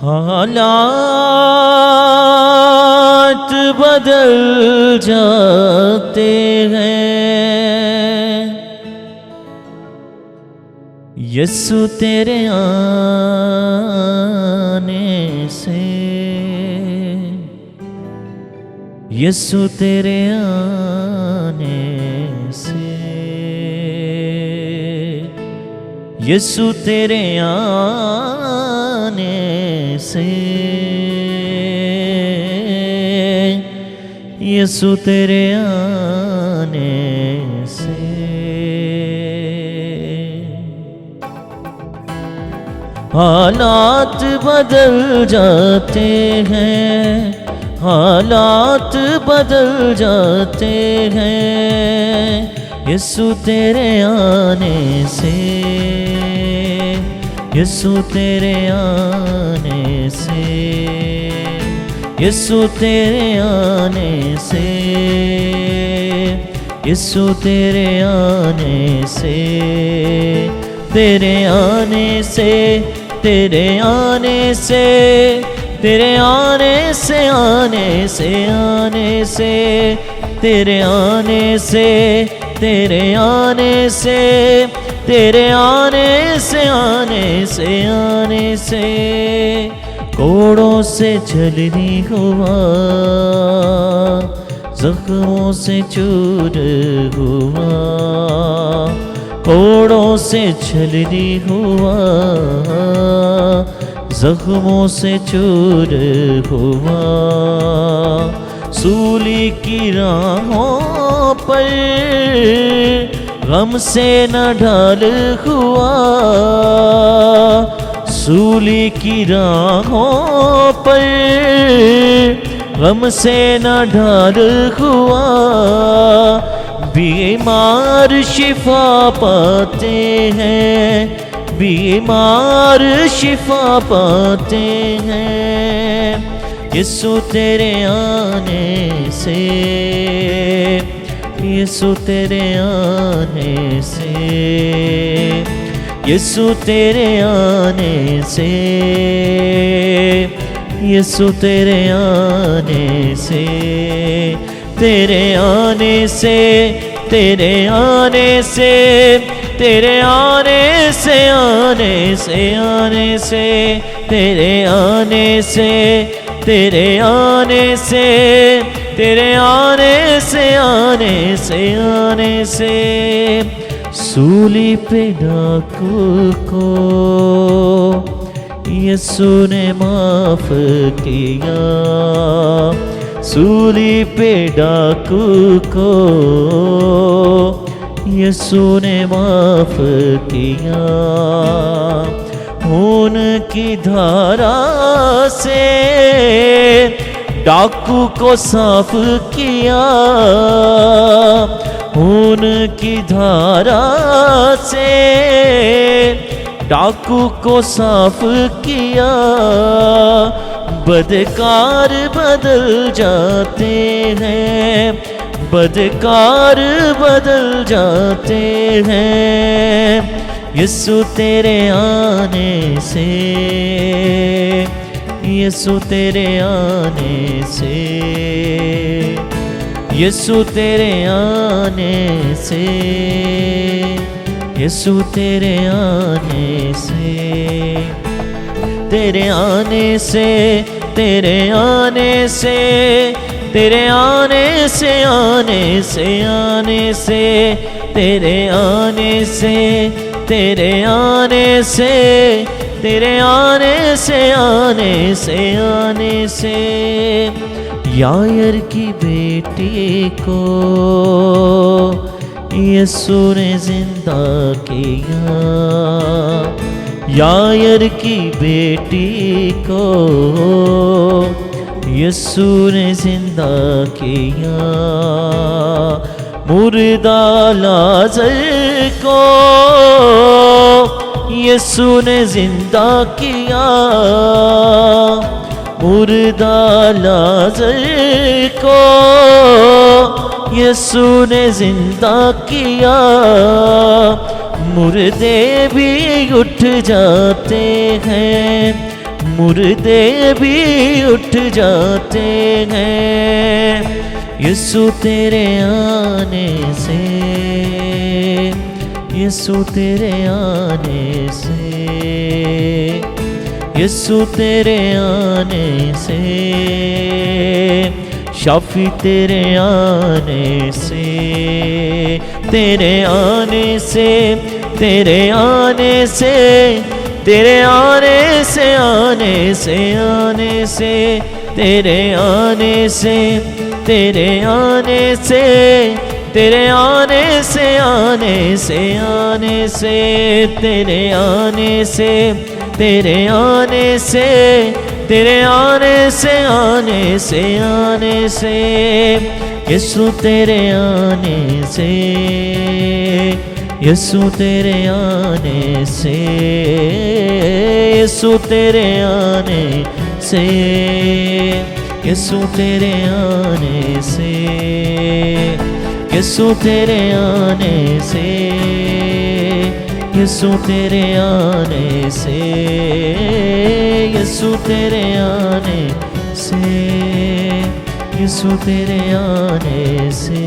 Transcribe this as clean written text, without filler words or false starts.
हालात बदल जाते हैं यीशु तेरे आने से, यीशु तेरे आने से, यीशु तेरे आने से, यीशु तेरे आने से। हालात बदल जाते हैं, हालात बदल जाते हैं यीशु तेरे आने से, यीशु तेरे आने से, यीशु तेरे आने से, यीशु तेरे आने से, तेरे आने से, तेरे आने से, तेरे आने से, आने से, आने से, तेरे आने से, तेरे आने से, तेरे आने से, आने से, आने से, कोड़ों से छलनी हुआ, जख्मों से चूर हुआ, कोड़ों से छलनी हुआ, जख्मों से चूर हुआ, सूली की राहों पर गम से न ढाल हुआ, सूली की राहों पर गम से न ढाल हुआ, बीमार शिफा पाते हैं, बीमार शिफा पाते हैं यीशु तेरे आने से, यीशु तेरे आने से, यीशु तेरे आने से, यीशु तेरे आने से, तेरे आने से, तेरे आने से, तेरे आने से, आने से, आने से, तेरे आने से, तेरे आने से, तेरे आने से, आने से, आने से, सूली पे डाकू को यीशु ने माफ किया, सूली पे डाकू को यीशु ने माफ किया, खून की धारा से डाकू को साफ किया, खून की धारा से डाकू को साफ किया, बदकार बदल जाते हैं, बदकार बदल जाते हैं यीशु तेरे आने से, यीशु तेरे आने से, यीशु तेरे आने से, यीशु तेरे आने से, तेरे आने से, तेरे आने से, तेरे आने से, आने से, आने से, तेरे आने से, तेरे आने से, तेरे आने से, आने से, आने से, यायर की बेटी को यीशु ने जिंदा किया, यायर की बेटी को यीशु ने जिंदा किया, मुर्दा लाज़र को यीशु ने जिंदा किया, मुर्दा लाज़र को यीशु ने जिंदा किया, मुर्दे भी उठ जाते हैं, मुर्दे भी उठ जाते हैं यीशु तेरे आने से, यीशु तेरे आने से, यीशु तेरे आने से, शाफी तेरे आने से, तेरे आने से, तेरे आने से, तेरे आने से, आने से, आने से, तेरे आने से, तेरे आने से, तेरे आने से, आने से, आने से, तेरे आने से, तेरे आने से, तेरे आने से, आने से, आने से, यीशु तेरे आने से, यीशु तेरे आने से, यीशु तेरे आने से, यीशु तेरे आने से, यीशु तेरे आने से, यीशु तेरे आने से, यीशु तेरे आने से, यीशु तेरे आने से।